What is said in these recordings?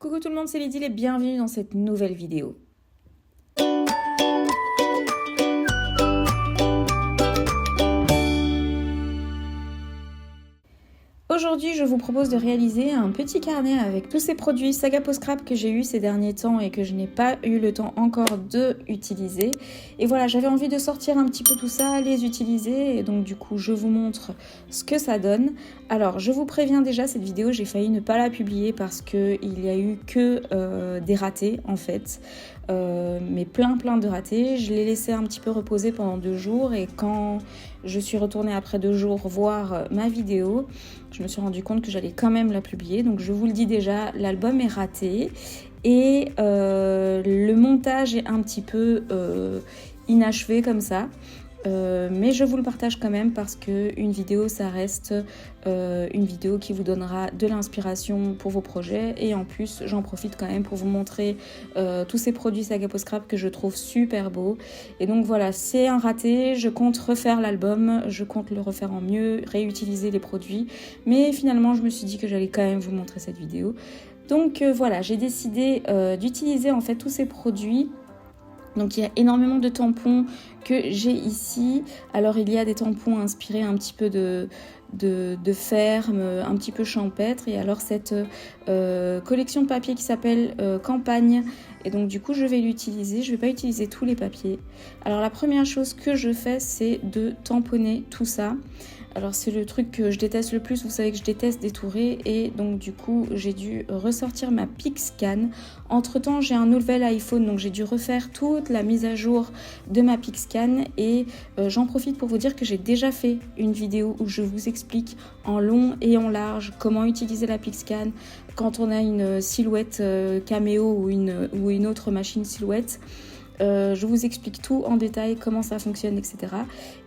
Coucou tout le monde, c'est Lydie et bienvenue dans cette nouvelle vidéo. Aujourd'hui, je vous propose de réaliser un petit carnet avec tous ces produits Saga Post Scrap que j'ai eu ces derniers temps et que je n'ai pas eu le temps encore de utiliser. Et voilà, j'avais envie de sortir un petit peu tout ça, les utiliser et donc du coup, je vous montre ce que ça donne. Alors, je vous préviens déjà, cette vidéo, j'ai failli ne pas la publier parce qu'il n'y a eu que des ratés en fait. Mais plein de ratés. Je l'ai laissé un petit peu reposer pendant 2 jours et quand je suis retournée après 2 jours voir ma vidéo, je me suis rendu compte que j'allais quand même la publier. Donc je vous le dis déjà, l'album est raté et le montage est un petit peu inachevé comme ça. Mais je vous le partage quand même parce qu'une vidéo ça reste une vidéo qui vous donnera de l'inspiration pour vos projets et en plus j'en profite quand même pour vous montrer tous ces produits Saga Post Scrap que je trouve super beaux. Et donc voilà, c'est un raté, je compte refaire l'album, je compte le refaire en mieux, réutiliser les produits, mais finalement je me suis dit que j'allais quand même vous montrer cette vidéo. Donc voilà, j'ai décidé d'utiliser en fait tous ces produits. Donc il y a énormément de tampons que j'ai ici. Alors il y a des tampons inspirés un petit peu de ferme, un petit peu champêtre. Et alors cette collection de papier qui s'appelle Campagne. Et donc du coup je vais l'utiliser. Je ne vais pas utiliser tous les papiers. Alors la première chose que je fais, c'est de tamponner tout ça. Alors c'est le truc que je déteste le plus, vous savez que je déteste détourer et donc du coup j'ai dû ressortir ma PixScan. Entre temps j'ai un nouvel iPhone donc j'ai dû refaire toute la mise à jour de ma PixScan et j'en profite pour vous dire que j'ai déjà fait une vidéo où je vous explique en long et en large comment utiliser la PixScan quand on a une silhouette caméo ou une autre machine silhouette. Je vous explique tout en détail, comment ça fonctionne, etc.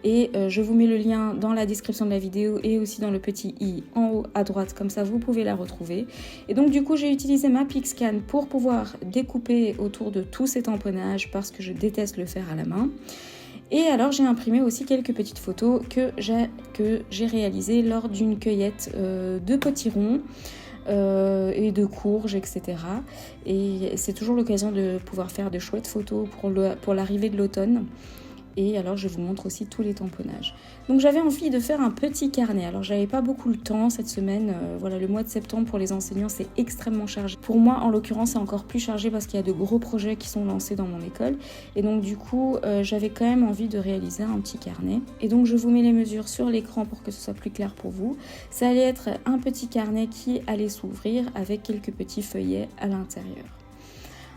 Et je vous mets le lien dans la description de la vidéo et aussi dans le petit i en haut à droite, comme ça vous pouvez la retrouver. Et donc du coup j'ai utilisé ma PixScan pour pouvoir découper autour de tous ces tamponnages parce que je déteste le faire à la main. Et alors j'ai imprimé aussi quelques petites photos que j'ai réalisées lors d'une cueillette de potirons. Et de courges, etc. Et c'est toujours l'occasion de pouvoir faire de chouettes photos pour l'arrivée de l'automne. Et alors je vous montre aussi tous les tamponnages. Donc j'avais envie de faire un petit carnet. Alors j'avais pas beaucoup le temps cette semaine. Voilà, le mois de septembre pour les enseignants c'est extrêmement chargé. Pour moi en l'occurrence c'est encore plus chargé parce qu'il y a de gros projets qui sont lancés dans mon école. Et donc du coup j'avais quand même envie de réaliser un petit carnet. Et donc je vous mets les mesures sur l'écran pour que ce soit plus clair pour vous. Ça allait être un petit carnet qui allait s'ouvrir avec quelques petits feuillets à l'intérieur.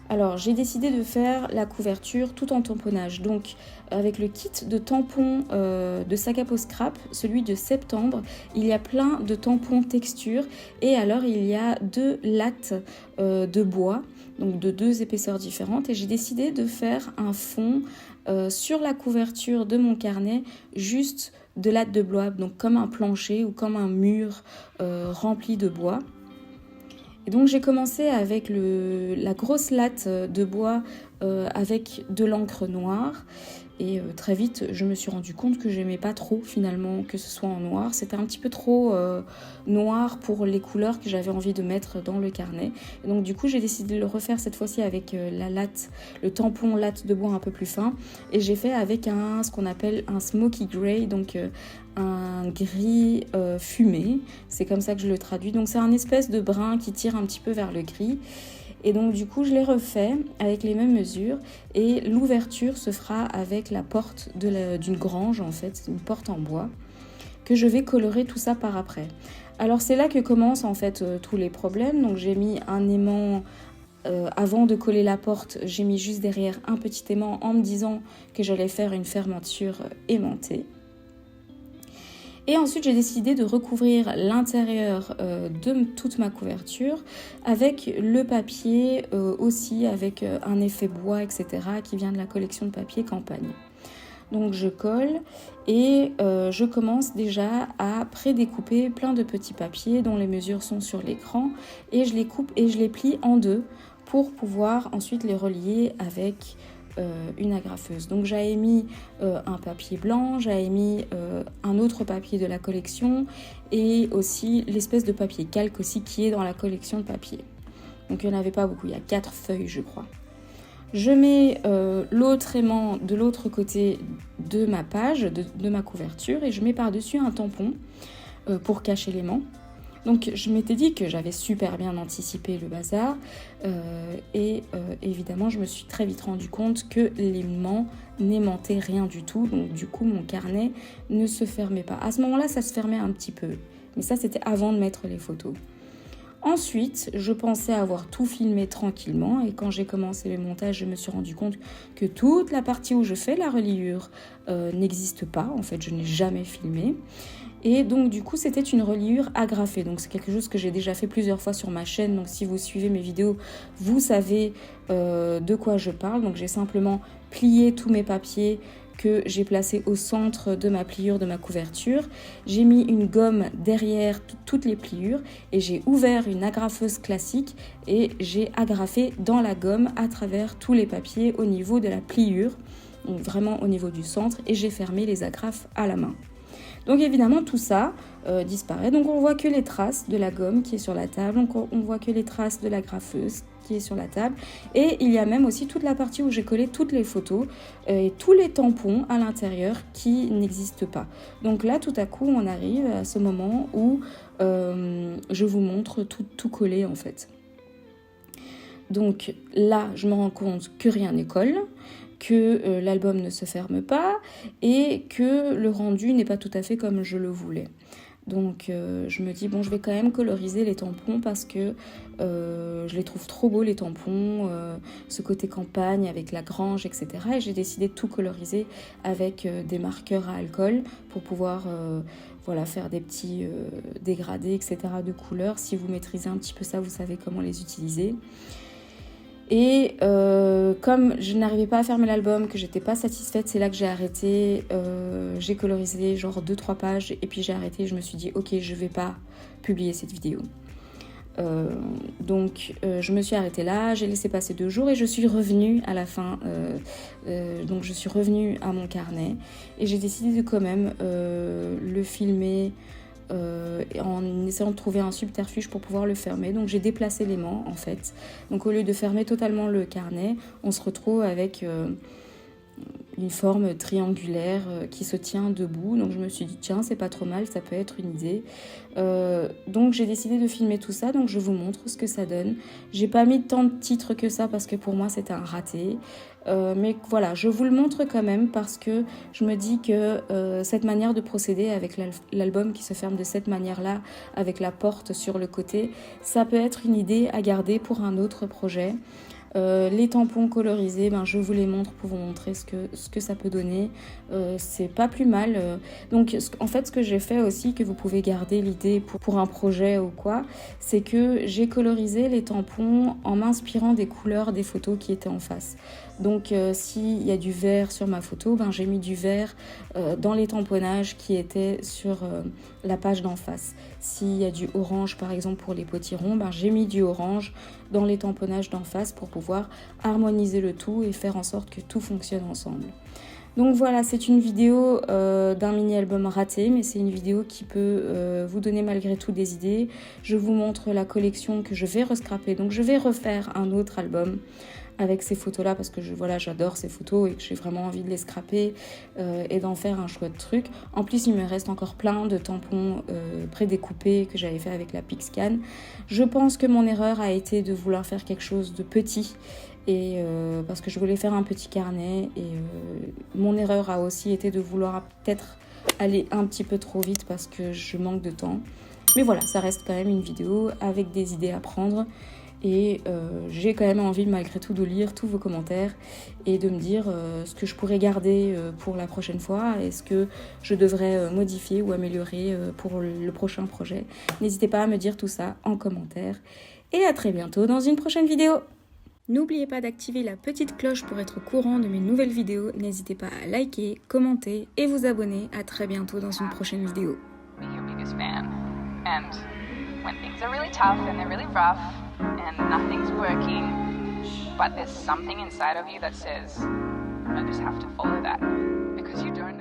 Alors j'ai décidé de faire la couverture tout en tamponnage, donc avec le kit de tampons de Saga Post Scrap, celui de septembre, il y a plein de tampons texture et alors il y a 2 lattes de bois, donc de 2 épaisseurs différentes et j'ai décidé de faire un fond sur la couverture de mon carnet juste de lattes de bois, donc comme un plancher ou comme un mur rempli de bois. Et donc j'ai commencé avec la grosse latte de bois avec de l'encre noire et très vite je me suis rendu compte que j'aimais pas trop finalement que ce soit en noir. C'était un petit peu trop noir pour les couleurs que j'avais envie de mettre dans le carnet. Et donc du coup j'ai décidé de le refaire cette fois-ci avec le tampon latte de bois un peu plus fin et j'ai fait avec ce qu'on appelle un smoky grey, donc un gris fumé, c'est comme ça que je le traduis. Donc c'est un espèce de brun qui tire un petit peu vers le gris. Et donc du coup je l'ai refait avec les mêmes mesures et l'ouverture se fera avec la porte d'une grange en fait, une porte en bois que je vais colorer tout ça par après. Alors c'est là que commencent en fait tous les problèmes. Donc j'ai mis un aimant avant de coller la porte, j'ai mis juste derrière un petit aimant en me disant que j'allais faire une fermeture aimantée. Et ensuite, j'ai décidé de recouvrir l'intérieur de toute ma couverture avec le papier aussi, avec un effet bois, etc. qui vient de la collection de papier Campagne. Donc je colle et je commence déjà à prédécouper plein de petits papiers dont les mesures sont sur l'écran et je les coupe et je les plie en 2 pour pouvoir ensuite les relier avec une agrafeuse. Donc j'avais mis un papier blanc, j'avais mis un autre papier de la collection et aussi l'espèce de papier calque aussi qui est dans la collection de papier. Donc il n'y en avait pas beaucoup, il y a 4 feuilles je crois. Je mets l'autre aimant de l'autre côté de ma page, de ma couverture, et je mets par-dessus un tampon pour cacher l'aimant. Donc je m'étais dit que j'avais super bien anticipé le bazar et évidemment je me suis très vite rendu compte que l'aimant n'aimantait rien du tout. Donc du coup mon carnet ne se fermait pas. À ce moment-là ça se fermait un petit peu, mais ça c'était avant de mettre les photos. Ensuite, je pensais avoir tout filmé tranquillement et quand j'ai commencé le montage, je me suis rendu compte que toute la partie où je fais la reliure n'existe pas. En fait, je n'ai jamais filmé. Et donc du coup, c'était une reliure agrafée. Donc c'est quelque chose que j'ai déjà fait plusieurs fois sur ma chaîne. Donc si vous suivez mes vidéos, vous savez de quoi je parle. Donc j'ai simplement plié tous mes papiers que j'ai placé au centre de ma pliure de ma couverture. J'ai mis une gomme derrière toutes les pliures et j'ai ouvert une agrafeuse classique et j'ai agrafé dans la gomme à travers tous les papiers au niveau de la pliure, donc vraiment au niveau du centre, et j'ai fermé les agrafes à la main. Donc évidemment tout ça disparaît, donc on voit que les traces de la gomme qui est sur la table, donc on voit que les traces de l'agrafeuse qui est sur la table, et il y a même aussi toute la partie où j'ai collé toutes les photos et tous les tampons à l'intérieur qui n'existent pas. Donc là tout à coup on arrive à ce moment où je vous montre tout collé en fait. Donc là je me rends compte que rien ne colle, que l'album ne se ferme pas et que le rendu n'est pas tout à fait comme je le voulais. Donc je me dis bon, je vais quand même coloriser les tampons parce que je les trouve trop beaux les tampons, ce côté campagne avec la grange, etc. Et j'ai décidé de tout coloriser avec des marqueurs à alcool pour pouvoir voilà, faire des petits dégradés, etc. de couleurs. Si vous maîtrisez un petit peu ça, vous savez comment les utiliser. Et comme je n'arrivais pas à fermer l'album, que j'étais pas satisfaite, c'est là que j'ai arrêté. J'ai colorisé genre 2-3 pages et puis j'ai arrêté. Je me suis dit ok, je vais pas publier cette vidéo. Donc je me suis arrêtée là, j'ai laissé passer 2 jours et je suis revenue à la fin. Donc je suis revenue à mon carnet et j'ai décidé de quand même le filmer en essayant de trouver un subterfuge pour pouvoir le fermer. Donc j'ai déplacé l'aimant en fait. Donc au lieu de fermer totalement le carnet, on se retrouve avec une forme triangulaire qui se tient debout. Donc je me suis dit tiens, c'est pas trop mal, ça peut être une idée. Donc j'ai décidé de filmer tout ça, donc je vous montre ce que ça donne. J'ai pas mis tant de titres que ça parce que pour moi c'était un raté. Mais voilà, je vous le montre quand même parce que je me dis que cette manière de procéder avec l'album qui se ferme de cette manière-là, avec la porte sur le côté, ça peut être une idée à garder pour un autre projet. Les tampons colorisés, je vous les montre pour vous montrer ce que ça peut donner. C'est pas plus mal. Donc en fait ce que j'ai fait aussi, que vous pouvez garder l'idée pour un projet ou quoi, c'est que j'ai colorisé les tampons en m'inspirant des couleurs des photos qui étaient en face. Donc s'il y a du vert sur ma photo, j'ai mis du vert dans les tamponnages qui étaient sur la page d'en face. S'il y a du orange par exemple pour les potirons, j'ai mis du orange dans les tamponnages d'en face pour pouvoir harmoniser le tout et faire en sorte que tout fonctionne ensemble. Donc voilà, c'est une vidéo d'un mini-album raté, mais c'est une vidéo qui peut vous donner malgré tout des idées. Je vous montre la collection que je vais rescraper, donc je vais refaire un autre album avec ces photos-là parce que j'adore ces photos et que j'ai vraiment envie de les scraper et d'en faire un chouette truc. En plus, il me reste encore plein de tampons prédécoupés que j'avais fait avec la Pixcan. Je pense que mon erreur a été de vouloir faire quelque chose de petit et parce que je voulais faire un petit carnet et mon erreur a aussi été de vouloir peut-être aller un petit peu trop vite parce que je manque de temps. Mais voilà, ça reste quand même une vidéo avec des idées à prendre. Et j'ai quand même envie malgré tout de lire tous vos commentaires et de me dire ce que je pourrais garder pour la prochaine fois et ce que je devrais modifier ou améliorer pour le prochain projet. N'hésitez pas à me dire tout ça en commentaire et à très bientôt dans une prochaine vidéo. N'oubliez pas d'activer la petite cloche pour être au courant de mes nouvelles vidéos. N'hésitez pas à liker, commenter et vous abonner. À très bientôt dans une prochaine vidéo. And nothing's working, but there's something inside of you that says, I just have to follow that, because you don't